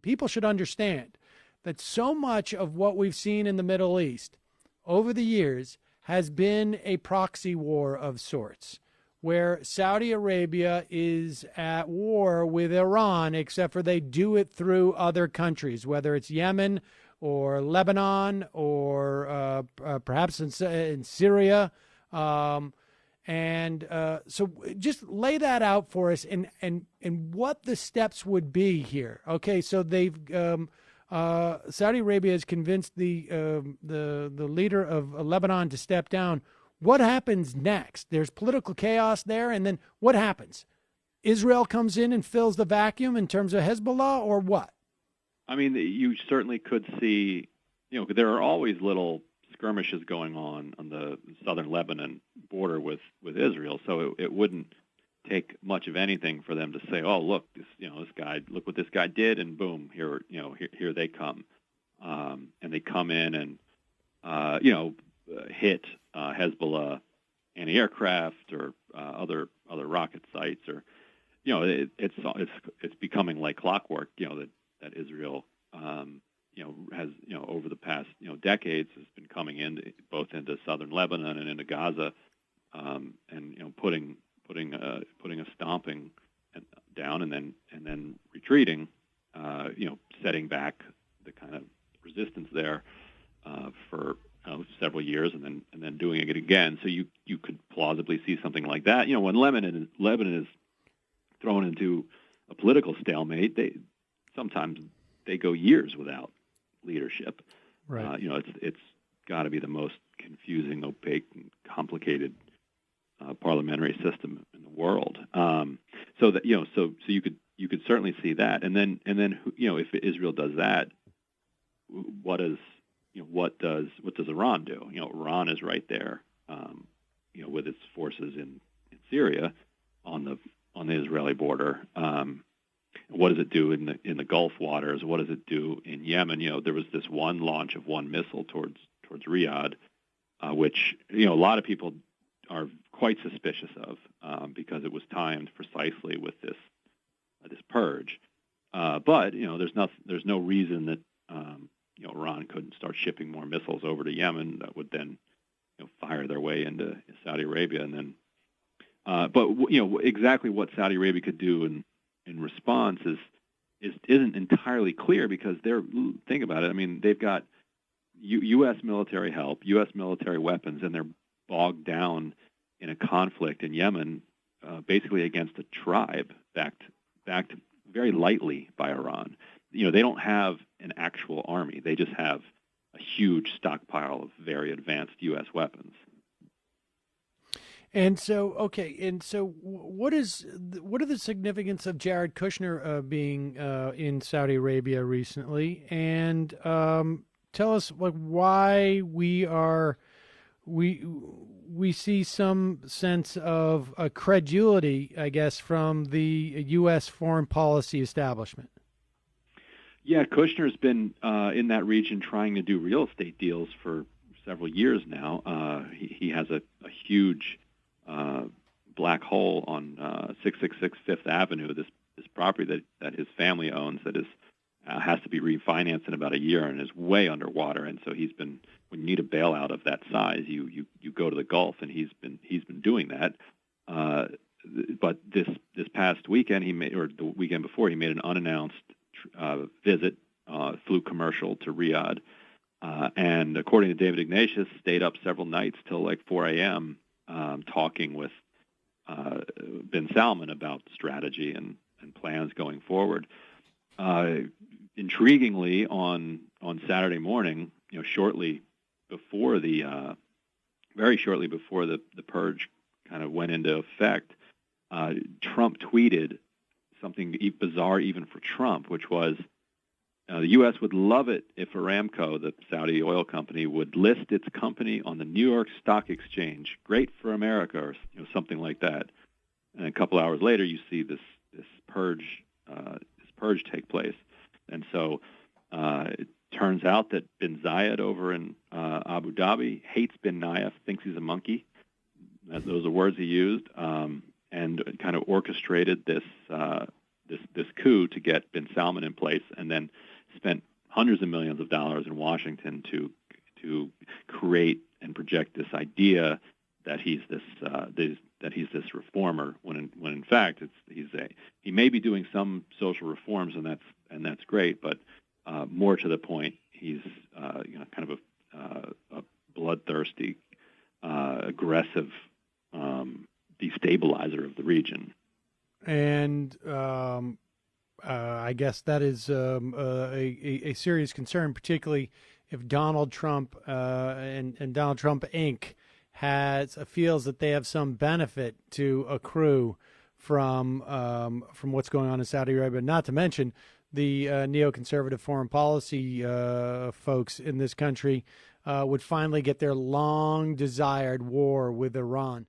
people should understand that so much of what we've seen in the Middle East over the years has been a proxy war of sorts, where Saudi Arabia is at war with Iran, except for they do it through other countries, whether it's Yemen or Lebanon or perhaps in Syria. So just lay that out for us and what the steps would be here. Okay, so they've Saudi Arabia has convinced the leader of Lebanon to step down. What happens next? There's political chaos there, and then what happens? Israel comes in and fills the vacuum in terms of Hezbollah, or what? I mean, you certainly could see, there are always little skirmishes going on the southern Lebanon border with Israel, so it wouldn't take much of anything for them to say, "Oh, look, this guy, look what this guy did," and boom, here they come, and they come in and hit Hezbollah anti-aircraft or other rocket sites, or it's becoming like clockwork, that Israel has over the past decades has been coming in both into southern Lebanon and into Gaza, and putting a stomping down and then retreating, setting back the kind of resistance there for several years, and then doing it again. So you could plausibly see something like that. When Lebanon is thrown into a political stalemate, they sometimes go years without leadership. Right. It's got to be the most confusing, opaque, and complicated parliamentary system in the world. So you could certainly see that, and then if Israel does that, what does Iran do? Iran is right there, with its forces in Syria on the Israeli border. What does it do in the Gulf waters? What does it do in Yemen? There was this one launch of one missile towards Riyadh, which a lot of people are quite suspicious of, because it was timed precisely with this purge. But there's no reason that Iran couldn't start shipping more missiles over to Yemen that would then fire their way into Saudi Arabia, and then but exactly what Saudi Arabia could do in response isn't entirely clear, because think about it. I mean, they've got U.S. military help, U.S. military weapons, and they're bogged down in a conflict in Yemen, basically against a tribe backed very lightly by Iran. They don't have an actual army; they just have a huge stockpile of very advanced U.S. weapons. And so, what are the significance of Jared Kushner being in Saudi Arabia recently? And tell us why we see some sense of a credulity, I guess, from the U.S. foreign policy establishment. Yeah, Kushner's been in that region trying to do real estate deals for several years now. He has a huge black hole on 666 Fifth Avenue, this property that his family owns that has to be refinanced in about a year and is way underwater. And so when you need a bailout of that size, you go to the Gulf, and he's been doing that. But this past weekend, the weekend before, he made an unannounced visit, flew commercial to Riyadh, and according to David Ignatius, stayed up several nights till like 4 a.m. Talking with bin Salman about strategy and plans going forward. Intriguingly, on Saturday morning, very shortly before the purge kind of went into effect, Trump tweeted something bizarre even for Trump, which was the U.S. would love it if Aramco, the Saudi oil company, would list its company on the New York Stock Exchange. Great for America, or something like that. And a couple hours later, you see this purge take place. And so it turns out that bin Zayed over in Abu Dhabi hates bin Nayef, thinks he's a monkey. Those are words he used, and kind of orchestrated this this coup to get bin Salman in place, and then spent hundreds of millions of dollars in Washington to create and project this idea that he's this reformer, when in fact he may be doing some social reforms, and that's great, but more to the point, he's kind of a bloodthirsty, aggressive destabilizer of the region. And I guess that is a serious concern, particularly if Donald Trump and Donald Trump Inc. feels that they have some benefit to accrue from what's going on in Saudi Arabia. Not to mention the neoconservative foreign policy folks in this country would finally get their long-desired war with Iran.